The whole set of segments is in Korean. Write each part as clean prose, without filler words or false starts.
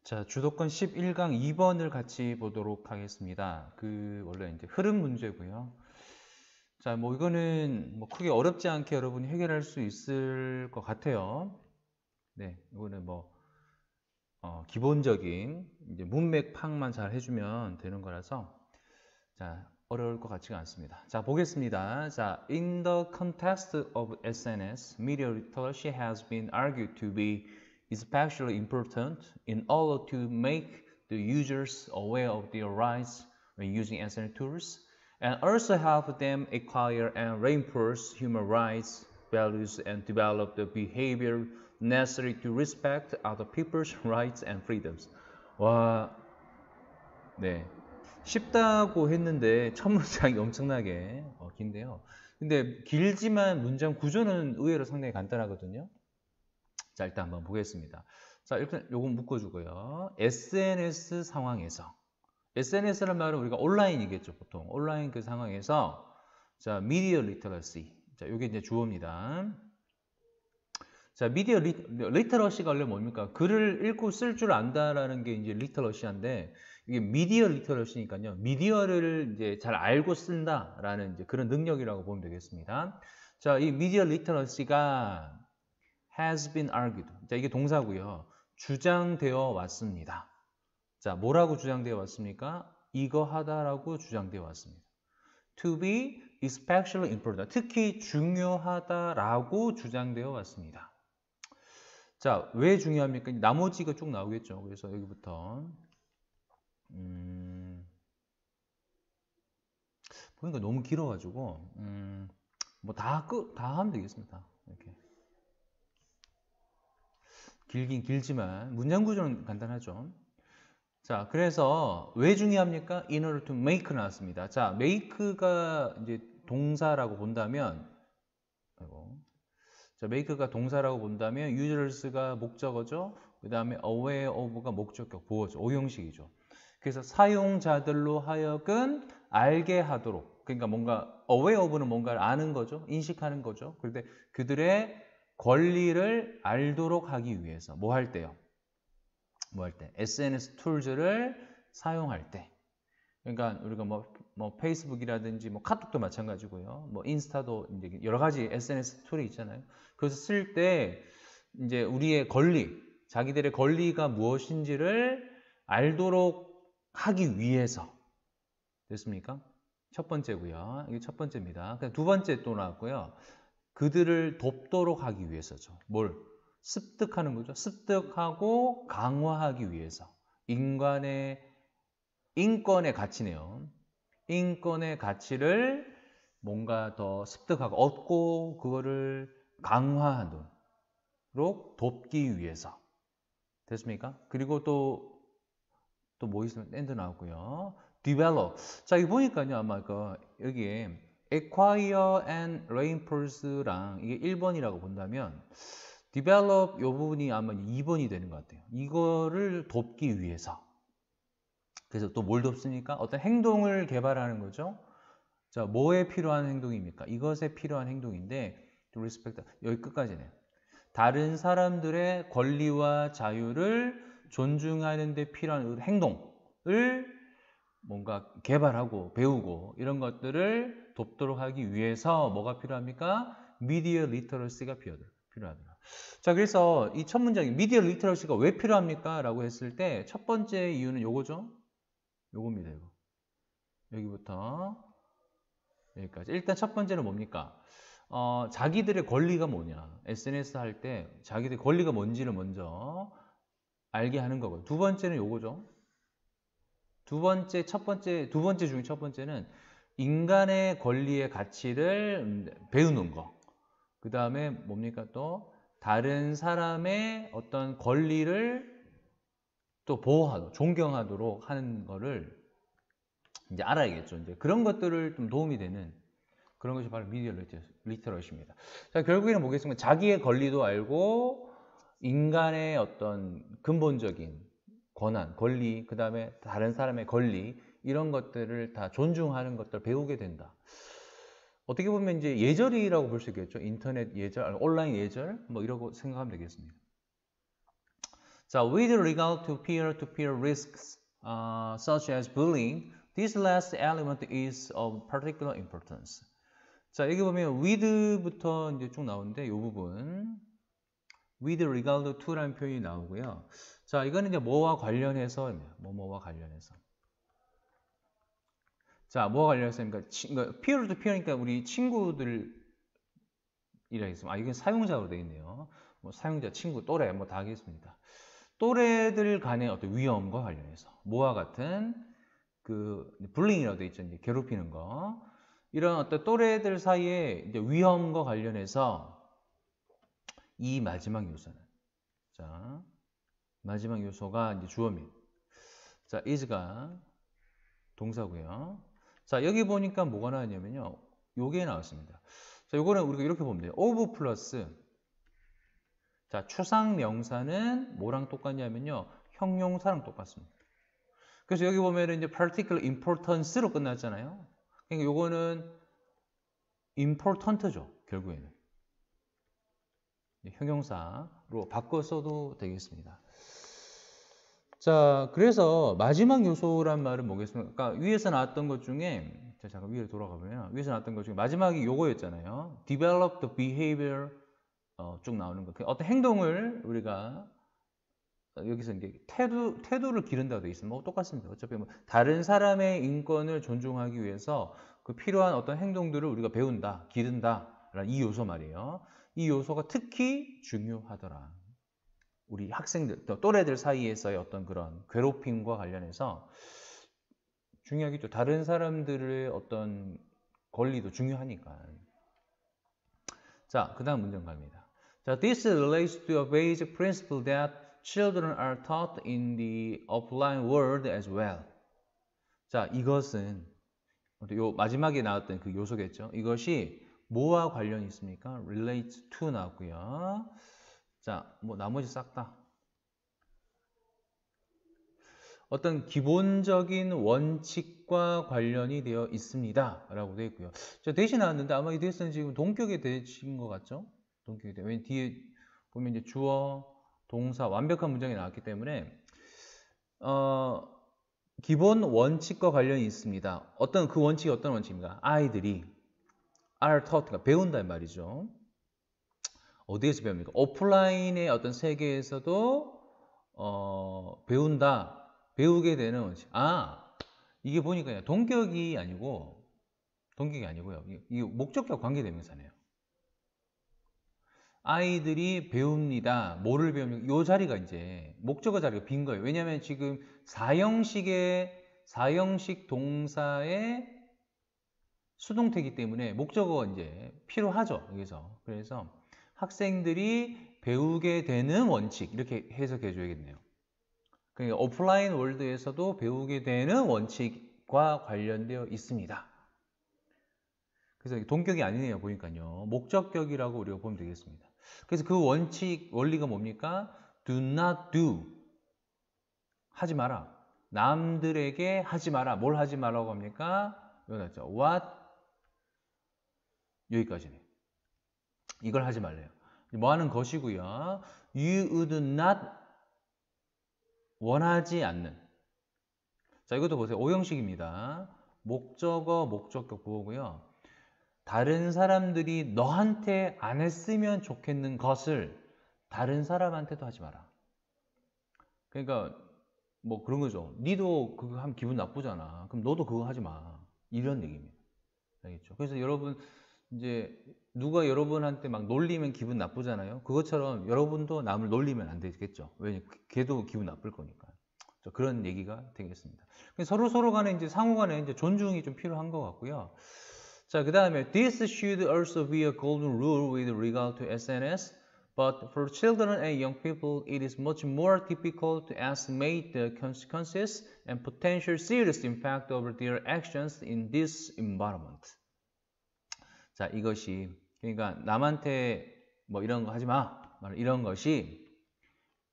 자, 주도권 11강 2번을 같이 보도록 하겠습니다. 원래 이제 흐름 문제고요. 자, 뭐 이거는 뭐 크게 어렵지 않게 여러분이 해결할 수 있을 것 같아요. 네, 이거는 뭐 기본적인 이제 문맥 파악만 잘 해주면 되는 거라서 자, 어려울 것 같지가 않습니다. 자, 보겠습니다. 자, in the context of SNS, media literacy has been argued to be especially important in order to make the users aware of their rights when using SNS tools, and also help them acquire and reinforce human rights values and develop the behavior necessary to respect other people's rights and freedoms. 와, 네. 쉽다고 했는데 첫 문장이 엄청나게 긴데요. 근데 길지만 문장 구조는 의외로 상당히 간단하거든요. 자, 일단 한번 보겠습니다. 자, 일단 요건 묶어주고요. SNS 상황에서 SNS란 말은 우리가 온라인이겠죠, 보통. 온라인 그 상황에서 자, 미디어 리터러시. 자, 요게 이제 주어입니다. 자, 미디어 리터러시가 원래 뭡니까? 글을 읽고 쓸 줄 안다라는 게 이제 리터러시인데 이게 미디어 리터러시니까요. 미디어를 이제 잘 알고 쓴다라는 이제 그런 능력이라고 보면 되겠습니다. 자, 이 미디어 리터러시가 has been argued. 자, 이게 동사고요. 주장되어 왔습니다. 자, 뭐라고 주장되어 왔습니까? 이거 하다라고 주장되어 왔습니다. To be especially important. 특히 중요하다라고 주장되어 왔습니다. 자, 왜 중요합니까? 나머지가 쭉 나오겠죠. 그래서 여기부터 보니까 너무 길어가지고 뭐 다 하면 되겠습니다. 이렇게 길긴 길지만 문장 구조는 간단하죠. 자, 그래서 왜 중요합니까? In order to make 나왔습니다. 자, make가 이제 동사라고 본다면, 자, make가 동사라고 본다면 users가 목적어죠. 그 다음에 aware of가 목적격 보어죠. 오형식이죠. 그래서 사용자들로 하여금 알게 하도록, 그러니까 뭔가 aware of는 뭔가를 아는 거죠. 인식하는 거죠. 그런데 그들의 권리를 알도록 하기 위해서 뭐 할 때요? 뭐 할 때? SNS 툴즈를 사용할 때. 그러니까 우리가 뭐 페이스북이라든지 뭐 카톡도 마찬가지고요. 뭐 인스타도 이제 여러 가지 SNS 툴이 있잖아요. 그래서 쓸 때 이제 우리의 권리, 자기들의 권리가 무엇인지를 알도록 하기 위해서. 됐습니까? 첫 번째고요. 이게 첫 번째입니다. 두 번째 또 나왔고요. 그들을 돕도록 하기 위해서죠. 뭘? 습득하는 거죠. 습득하고 강화하기 위해서. 인권의 가치네요. 인권의 가치를 뭔가 더 습득하고 얻고 그거를 강화하도록 돕기 위해서. 됐습니까? 그리고 또 뭐 있으면 엔드 나오고요. develop. 자, 여기 보니까요. 아마 여기에 acquire and reinforce랑 이게 1번이라고 본다면 develop 이 부분이 아마 2번이 되는 것 같아요. 이거를 돕기 위해서. 그래서 또 뭘 돕습니까? 어떤 행동을 개발하는 거죠. 자, 뭐에 필요한 행동입니까? 이것에 필요한 행동인데 to respect, 여기 끝까지네요. 다른 사람들의 권리와 자유를 존중하는 데 필요한 행동을 뭔가 개발하고 배우고 이런 것들을 돕도록 하기 위해서 뭐가 필요합니까? 미디어 리터러시가 필요하더라. 자, 그래서 이 첫 문장이 미디어 리터러시가 왜 필요합니까? 라고 했을 때 첫 번째 이유는 요거죠. 요겁니다. 이거. 여기부터 여기까지. 일단 첫 번째는 뭡니까? 자기들의 권리가 뭐냐. SNS 할 때 자기들의 권리가 뭔지를 먼저 알게 하는 거고요. 두 번째는 요거죠. 두 번째 중에 첫 번째는 인간의 권리의 가치를 배우는 거. 그 다음에 뭡니까? 또 다른 사람의 어떤 권리를 또 보호하도록, 존경하도록 하는 거를 이제 알아야겠죠. 이제 그런 것들을 좀 도움이 되는 그런 것이 바로 미디어 리터러시입니다. 자, 결국에는 뭐겠습니까? 자기의 권리도 알고 인간의 어떤 근본적인 권한, 권리, 그 다음에 다른 사람의 권리 이런 것들을 다 존중하는 것들을 배우게 된다. 어떻게 보면 이제 예절이라고 볼 수 있겠죠. 인터넷 예절, 온라인 예절 뭐 이러고 생각하면 되겠습니다. 자, with regard to peer-to-peer risks, such as bullying, this last element is of particular importance. 자, 여기 보면 with부터 이제 쭉 나오는데, 이 부분. with regard to라는 표현이 나오고요. 자, 이거는 이제 뭐와 관련해서, 뭐와 관련해서. 자, 뭐와 관련해서, 그러니까 peer to peer니까 우리 친구들이라 했습니다. 아, 이건 사용자로 되어 있네요. 뭐 사용자, 친구, 또래, 뭐 다 하겠습니다. 또래들 간의 어떤 위험과 관련해서 뭐와 같은 그 불링이라고 되어 있죠. 이제 괴롭히는 거. 이런 어떤 또래들 사이에 이제 위험과 관련해서 이 마지막 요소는, 자, 마지막 요소가 이제 주어입니다. 자, is가 동사고요. 자, 여기 보니까 뭐가 나왔냐면요. 요게 나왔습니다. 자, 요거는 우리가 이렇게 보면 돼요. of 플러스, 자, 추상 명사는 뭐랑 똑같냐면요. 형용사랑 똑같습니다. 그래서 여기 보면은 이제 particular importance로 끝났잖아요. 그러니까 요거는 important죠. 결국에는. 형용사로 바꿔 써도 되겠습니다. 자, 그래서 마지막 요소란 말은 뭐겠습니까? 그러니까 위에서 나왔던 것 중에, 자, 잠깐 위로 돌아가 보면 위에서 나왔던 것 중에 마지막이 요거였잖아요. develop the behavior, 쭉 나오는 거. 어떤 행동을 우리가 여기서 이제 태도를 기른다고 돼 있으면 뭐 똑같습니다. 어차피 뭐 다른 사람의 인권을 존중하기 위해서 그 필요한 어떤 행동들을 우리가 배운다, 기른다라는 이 요소 말이에요. 이 요소가 특히 중요하더라. 우리 학생들, 또래들 사이에서의 어떤 그런 괴롭힘과 관련해서 중요하겠죠. 다른 사람들의 어떤 권리도 중요하니까. 자, 그 다음 문장 갑니다. 자, this relates to a basic principle that children are taught in the offline world as well. 자, 이것은 요 마지막에 나왔던 그 요소겠죠. 이것이 뭐와 관련이 있습니까? relates to 나왔고요. 자, 뭐 나머지 싹 다 어떤 기본적인 원칙과 관련이 되어 있습니다. 라고 되어 있고요. 자, 대신 나왔는데 아마 이 대신은 지금 동격에 대신 것 같죠? 동격에 대해. 왜냐면 뒤에 보면 이제 주어, 동사, 완벽한 문장이 나왔기 때문에 기본 원칙과 관련이 있습니다. 어떤 그 원칙이 어떤 원칙입니까? 아이들이 are taught, 그러니까 배운다는 말이죠. 어디에서 배웁니까? 오프라인의 어떤 세계에서도 배운다, 배우게 되는 원칙. 아, 이게 보니까 동격이 아니고요. 이게 목적격 관계대명사네요. 아이들이 배웁니다. 뭐를 배웁니까? 이 자리가 이제 목적어 자리가 빈 거예요. 왜냐하면 지금 사형식 동사의 수동태이기 때문에 목적어가 이제 필요하죠. 여기서. 그래서 학생들이 배우게 되는 원칙, 이렇게 해석해 줘야겠네요. 그러니까 오프라인 월드에서도 배우게 되는 원칙과 관련되어 있습니다. 그래서 동격이 아니네요. 보니까요. 목적격이라고 우리가 보면 되겠습니다. 그래서 그 원칙, 원리가 뭡니까? Do not do. 하지 마라. 남들에게 하지 마라. 뭘 하지 마라고 합니까? 여기 나왔죠. What? 여기까지네. 이걸 하지 말래요. 뭐 하는 것이고요. You would not, 원하지 않는. 자, 이것도 보세요. 오형식입니다. 목적어, 목적격 보고요. 다른 사람들이 너한테 안 했으면 좋겠는 것을 다른 사람한테도 하지 마라. 그러니까 뭐 그런 거죠. 니도 그거 하면 기분 나쁘잖아. 그럼 너도 그거 하지 마. 이런 얘기입니다. 알겠죠? 그래서 여러분 이제 누가 여러분한테 막 놀리면 기분 나쁘잖아요. 그것처럼 여러분도 남을 놀리면 안 되겠죠. 왜냐면 걔도 기분 나쁠 거니까. 그런 얘기가 되겠습니다. 서로 간에 이제 상호 간에 이제 존중이 좀 필요한 것 같고요. 자, 그 다음에 this should also be a golden rule with regard to SNS, but for children and young people it is much more difficult to estimate the consequences and potential serious impact of their actions in this environment. 자, 이것이 그러니까 남한테 뭐 이런 거 하지 마, 이런 것이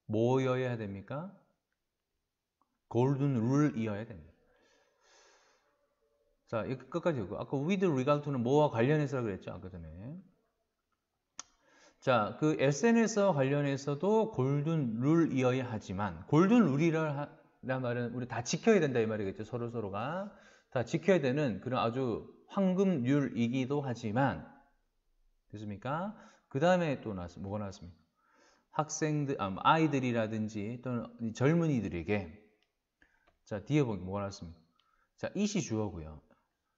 뭐여야 됩니까? 골든 룰이어야 됩니다. 자, 끝까지 읽고 아까 with regard to는 뭐와 관련해서 그랬죠? 아까 전에. 자, 그 SNS와 관련해서도 골든 룰이어야 하지만, 골든 룰이란 말은 우리 다 지켜야 된다 이 말이겠죠. 서로가 다 지켜야 되는 그런 아주 황금률이기도 하지만, 됐습니까? 그 다음에 또 뭐가 나왔습니까? 아이들이라든지 또는 젊은이들에게, 자, 뒤에 보기 뭐가 나왔습니까? 자, it이 주어고요.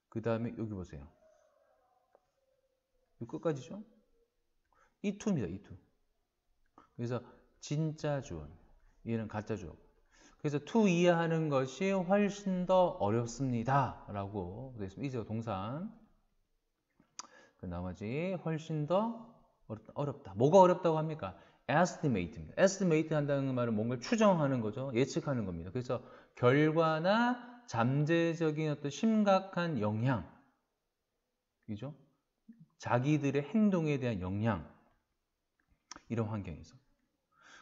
그 다음에 여기 보세요. 이 끝까지죠? 이투입니다. 이투. 그래서 진짜 주어, 얘는 가짜 주어. 그래서 to 이해하는 것이 훨씬 더 어렵습니다. 라고 되어 있습니다. 이제 동사. 그 나머지 훨씬 더 어렵다. 뭐가 어렵다고 합니까? estimate입니다. estimate 한다는 말은 뭔가를 추정하는 거죠. 예측하는 겁니다. 그래서 결과나 잠재적인 어떤 심각한 영향, 그죠? 자기들의 행동에 대한 영향, 이런 환경에서.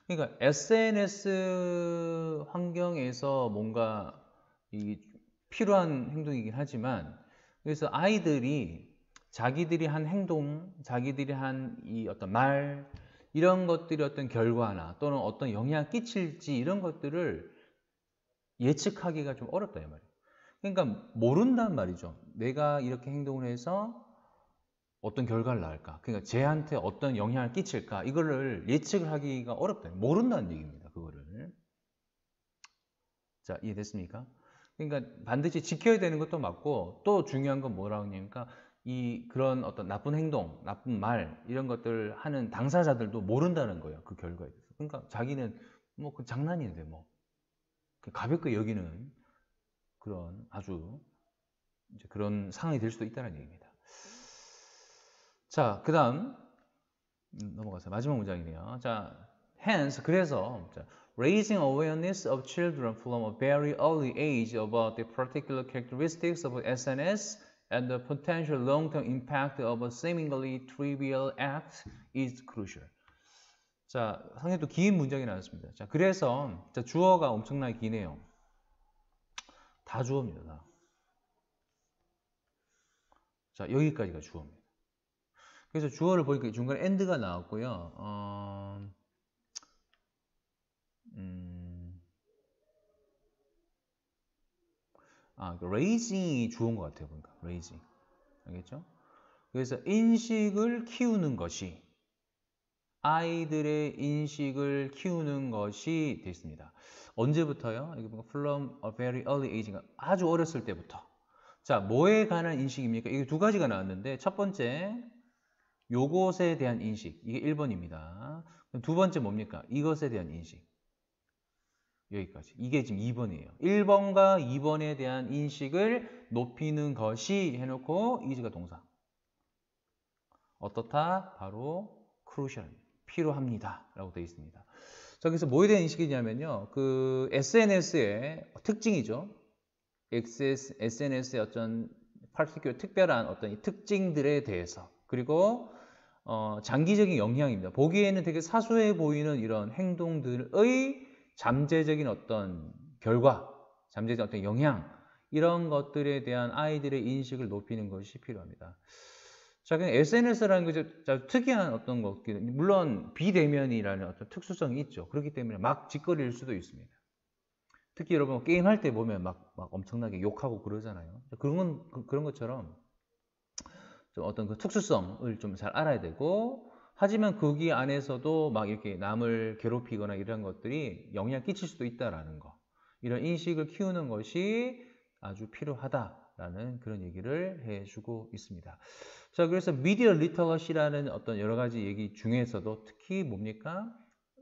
그러니까 SNS 환경에서 뭔가 필요한 행동이긴 하지만, 그래서 아이들이 자기들이 한 행동, 자기들이 한 이 어떤 말, 이런 것들이 어떤 결과나 또는 어떤 영향을 끼칠지 이런 것들을 예측하기가 좀 어렵다 이 말이에요. 그러니까 모른단 말이죠. 내가 이렇게 행동을 해서 어떤 결과를 낳을까? 그러니까 쟤한테 어떤 영향을 끼칠까? 이거를 예측을 하기가 어렵다. 모른다는 얘기입니다. 그거를. 자, 이해됐습니까? 그러니까 반드시 지켜야 되는 것도 맞고, 또 중요한 건 뭐라고 하냐니까 그런 어떤 나쁜 행동, 나쁜 말 이런 것들을 하는 당사자들도 모른다는 거예요. 그 결과에 대해서. 그러니까 자기는 뭐 그 장난인데 뭐 가볍게 여기는 그런 아주 이제 그런 상황이 될 수도 있다는 얘기입니다. 자, 그 다음 넘어가서 마지막 문장이네요. 자, hence, 그래서 raising awareness of children from a very early age about the particular characteristics of SNS and the potential long-term impact of a seemingly trivial act is crucial. 자, 상당히 또 긴 문장이 나왔습니다. 자, 그래서 자, 주어가 엄청나게 기네요. 다 주어입니다. 다. 자, 여기까지가 주어입니다. 그래서 주어를 보니까 중간에 and가 나왔고요. raising이 주어인 것 같아요. 보니까 raising. 알겠죠? 그래서 인식을 키우는 것이, 아이들의 인식을 키우는 것이 됐습니다. 언제부터요? 여기 보니까 from a very early age, 아주 어렸을 때부터. 자, 뭐에 관한 인식입니까? 이게 두 가지가 나왔는데, 첫 번째 요것에 대한 인식, 이게 1번입니다. 두 번째 뭡니까? 이것에 대한 인식. 여기까지. 이게 지금 2번이에요. 1번과 2번에 대한 인식을 높이는 것이 해놓고 is가 동사. 어떻다? 바로 crucial. 필요합니다. 라고 되어 있습니다. 자, 그래서 뭐에 대한 인식이냐면요. 그 SNS의 특징이죠. SNS의 어떤 particular 특별한 어떤 특징들에 대해서. 그리고 장기적인 영향입니다. 보기에는 되게 사소해 보이는 이런 행동들의 잠재적인 어떤 결과, 잠재적인 어떤 영향, 이런 것들에 대한 아이들의 인식을 높이는 것이 필요합니다. 자, 그냥 SNS라는 것이 특이한 어떤 것, 물론 비대면이라는 어떤 특수성이 있죠. 그렇기 때문에 막 짓거릴 수도 있습니다. 특히 여러분 게임할 때 보면 막 엄청나게 욕하고 그러잖아요. 그런 것처럼 좀 어떤 그 특수성을 좀 잘 알아야 되고, 하지만 거기 안에서도 막 이렇게 남을 괴롭히거나 이런 것들이 영향을 끼칠 수도 있다라는 거, 이런 인식을 키우는 것이 아주 필요하다라는 그런 얘기를 해주고 있습니다. 자, 그래서 미디어 리터러시라는 어떤 여러 가지 얘기 중에서도 특히 뭡니까?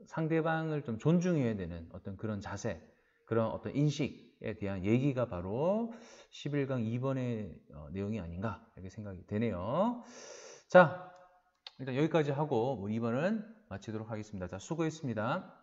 상대방을 좀 존중해야 되는 어떤 그런 자세, 그런 어떤 인식에 대한 얘기가 바로 11강 2번의 내용이 아닌가 이렇게 생각이 되네요. 자, 일단 여기까지 하고 2번은 마치도록 하겠습니다. 자, 수고했습니다.